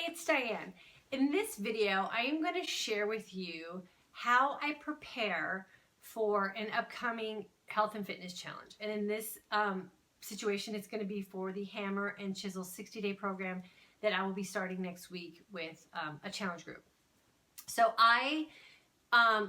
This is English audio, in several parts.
it's Diane. In this video, I am going to share with you how I prepare for an upcoming health and fitness challenge. And in this situation, it's going to be for the Hammer and Chisel 60-day program that I will be starting next week with a challenge group. So I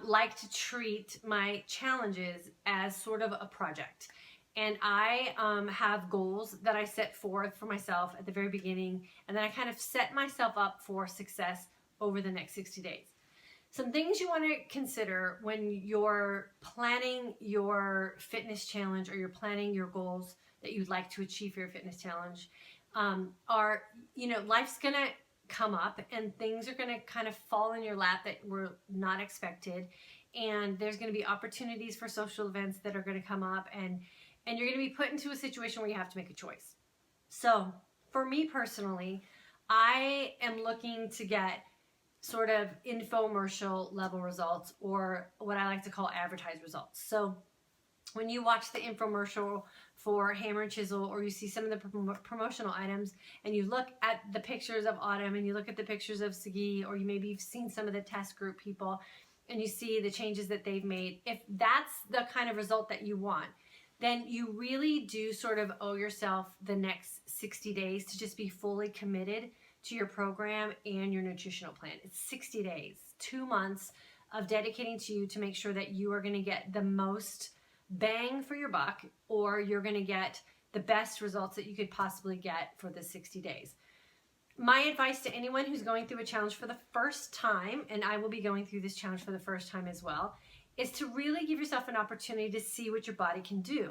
like to treat my challenges as sort of a project. And I have goals that I set forth for myself at the very beginning, and then I kind of set myself up for success over the next 60 days. Some things you want to consider when you're planning your fitness challenge or you're planning your goals that you'd like to achieve for your fitness challenge are, life's going to come up and things are going to kind of fall in your lap that were not expected. And there's going to be opportunities for social events that are going to come up, and you're going to be put into a situation where you have to make a choice. So for me personally, I am looking to get sort of infomercial level results, or what I like to call advertised results. So when you watch the infomercial for Hammer and Chisel, or you see some of the promotional items, and you look at the pictures of Autumn, and you look at the pictures of Sagi, or maybe you've seen some of the test group people, and you see the changes that they've made, if that's the kind of result that you want, then you really do sort of owe yourself the next 60 days to just be fully committed to your program and your nutritional plan. It's 60 days, 2 months of dedicating to you to make sure that you are going to get the most bang for your buck, or you're going to get the best results that you could possibly get for the 60 days. My advice to anyone who's going through a challenge for the first time, and I will be going through this challenge for the first time as well, is to really give yourself an opportunity to see what your body can do.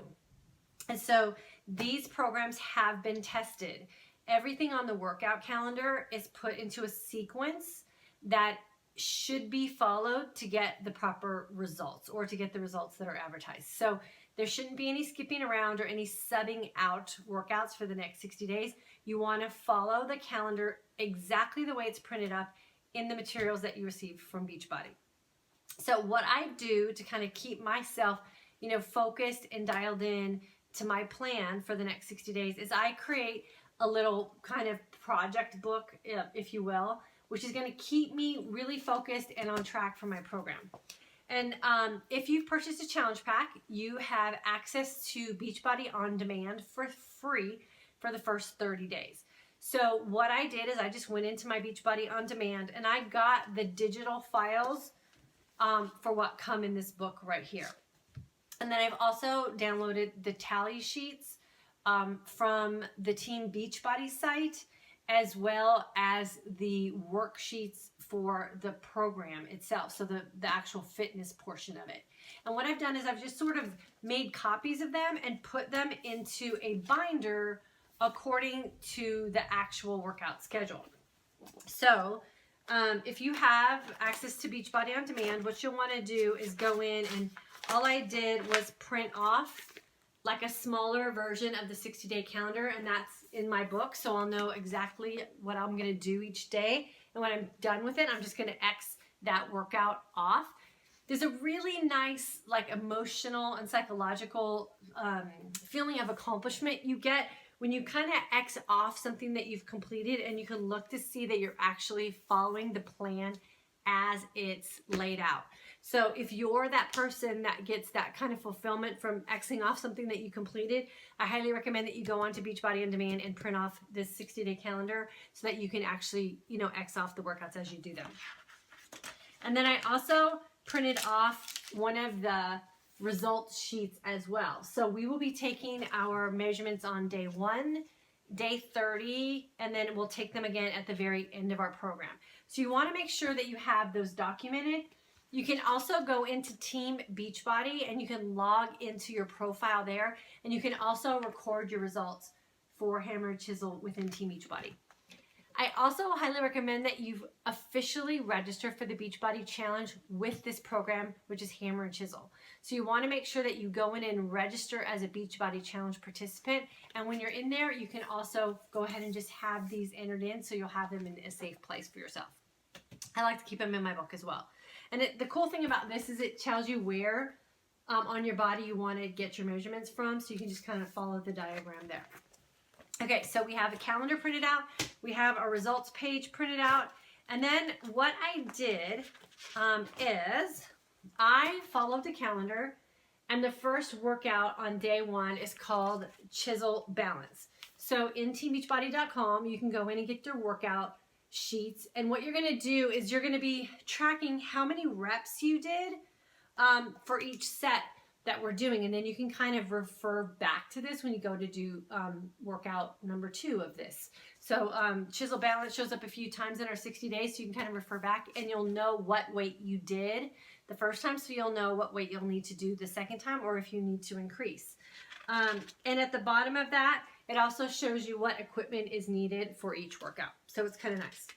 And so these programs have been tested. Everything on the workout calendar is put into a sequence that should be followed to get the proper results, or to get the results that are advertised. So there shouldn't be any skipping around or any subbing out workouts for the next 60 days. You want to follow the calendar exactly the way it's printed up in the materials that you receive from Beachbody. So what I do to kind of keep myself, focused and dialed in to my plan for the next 60 days is I create a little kind of project book, if you will, which is going to keep me really focused and on track for my program. And if you've purchased a challenge pack, you have access to Beachbody On Demand for free for the first 30 days. So what I did is I just went into my Beachbody On Demand and I got the digital files for what come in this book right here. And then I've also downloaded the tally sheets from the Team Beachbody site, as well as the worksheets for the program itself, so the actual fitness portion of it. And what I've done is I've just sort of made copies of them and put them into a binder according to the actual workout schedule. So if you have access to Beachbody On Demand, what you'll want to do is go in, and all I did was print off like a smaller version of the 60-day calendar, and that's in my book, so I'll know exactly what I'm going to do each day. And when I'm done with it, I'm just going to X that workout off. There's a really nice, like, emotional and psychological feeling of accomplishment you get when you kind of X off something that you've completed, and you can look to see that you're actually following the plan as it's laid out. So if you're that person that gets that kind of fulfillment from Xing off something that you completed, I highly recommend that you go onto Beachbody On Demand and print off this 60-day calendar so that you can actually, X off the workouts as you do them. And then I also printed off one of the results sheets as well. So we will be taking our measurements on day 1, day 30, and then we'll take them again at the very end of our program. So you want to make sure that you have those documented. You can also go into Team Beachbody and you can log into your profile there, and you can also record your results for Hammer and Chisel within Team Beachbody. I also highly recommend that you officially register for the Beachbody Challenge with this program, which is Hammer and Chisel. So you want to make sure that you go in and register as a Beachbody Challenge participant. And when you're in there, you can also go ahead and just have these entered in, so you'll have them in a safe place for yourself. I like to keep them in my book as well. And the cool thing about this is it tells you where on your body you want to get your measurements from, so you can just kind of follow the diagram there. Okay, so we have a calendar printed out. We have our results page printed out. And then what I did is I followed the calendar, and the first workout on day 1 is called Chisel Balance. So in teambeachbody.com, you can go in and get your workout sheets. And what you're going to do is you're going to be tracking how many reps you did for each set that we're doing. And then you can kind of refer back to this when you go to do workout number 2 of this. So Chisel Balance shows up a few times in our 60 days, so you can kind of refer back and you'll know what weight you did the first time, so you'll know what weight you'll need to do the second time or if you need to increase. And at the bottom of that, it also shows you what equipment is needed for each workout. So it's kind of nice.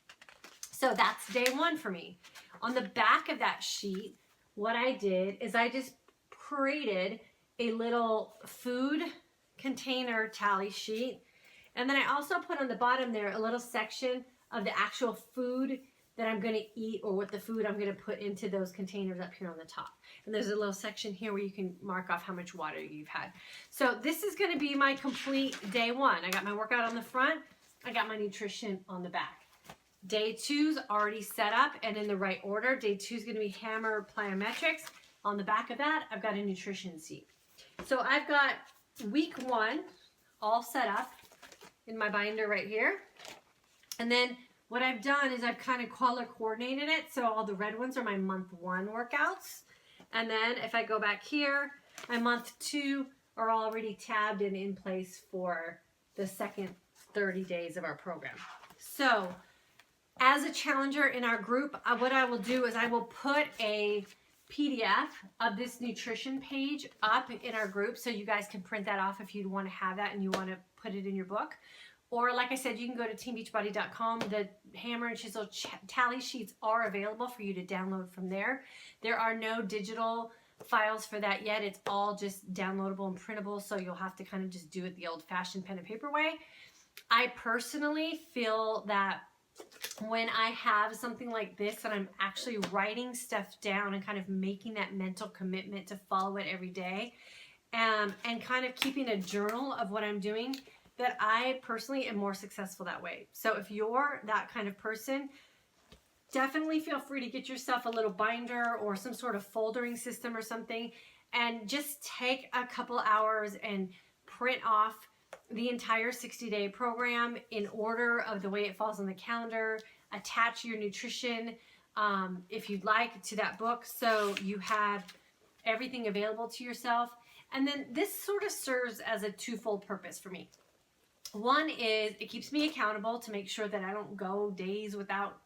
So that's day 1 for me. On the back of that sheet, what I did is I just created a little food container tally sheet. And then I also put on the bottom there a little section of the actual food that I'm going to eat, or what the food I'm going to put into those containers up here on the top. And there's a little section here where you can mark off how much water you've had. So this is going to be my complete day 1. I got my workout on the front. I got my nutrition on the back. Day 2's already set up and in the right order. Day 2 is going to be Hammer Plyometrics. On the back of that, I've got a nutrition sheet. So I've got week 1 all set up in my binder right here. And then what I've done is I've kind of color coordinated it. So all the red ones are my month 1 workouts. And then if I go back here, my month 2 are already tabbed and in place for the second 30 days of our program. So as a challenger in our group, what I will do is I will put a PDF of this nutrition page up in our group so you guys can print that off if you want to have that and you want to put it in your book. Or like I said, you can go to teambeachbody.com. The Hammer and Chisel tally sheets are available for you to download from there. There are no digital files for that yet. It's all just downloadable and printable, so you'll have to kind of just do it the old-fashioned pen and paper way. I personally feel that when I have something like this and I'm actually writing stuff down and kind of making that mental commitment to follow it every day, and kind of keeping a journal of what I'm doing, that I personally am more successful that way. So if you're that kind of person, definitely feel free to get yourself a little binder or some sort of foldering system or something, and just take a couple hours and print off the entire 60-day program in order of the way it falls on the calendar. Attach your nutrition, if you'd like, to that book so you have everything available to yourself. And then this sort of serves as a twofold purpose for me. One is it keeps me accountable to make sure that I don't go days without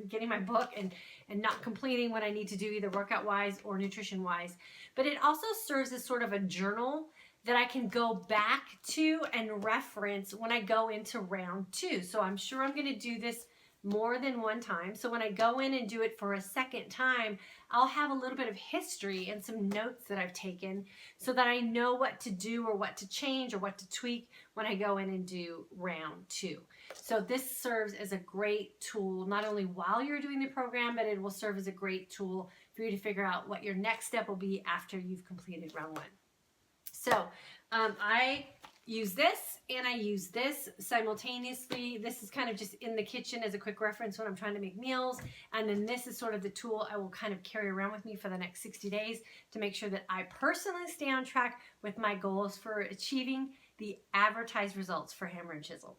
getting my book and not completing what I need to do, either workout-wise or nutrition-wise. But it also serves as sort of a journal that I can go back to and reference when I go into round 2. So I'm sure I'm going to do this more than one time. So when I go in and do it for a second time, I'll have a little bit of history and some notes that I've taken so that I know what to do or what to change or what to tweak when I go in and do round 2. So this serves as a great tool, not only while you're doing the program, but it will serve as a great tool for you to figure out what your next step will be after you've completed round 1. So I use this and I use this simultaneously. This is kind of just in the kitchen as a quick reference when I'm trying to make meals. And then this is sort of the tool I will kind of carry around with me for the next 60 days to make sure that I personally stay on track with my goals for achieving the advertised results for Hammer and Chisel.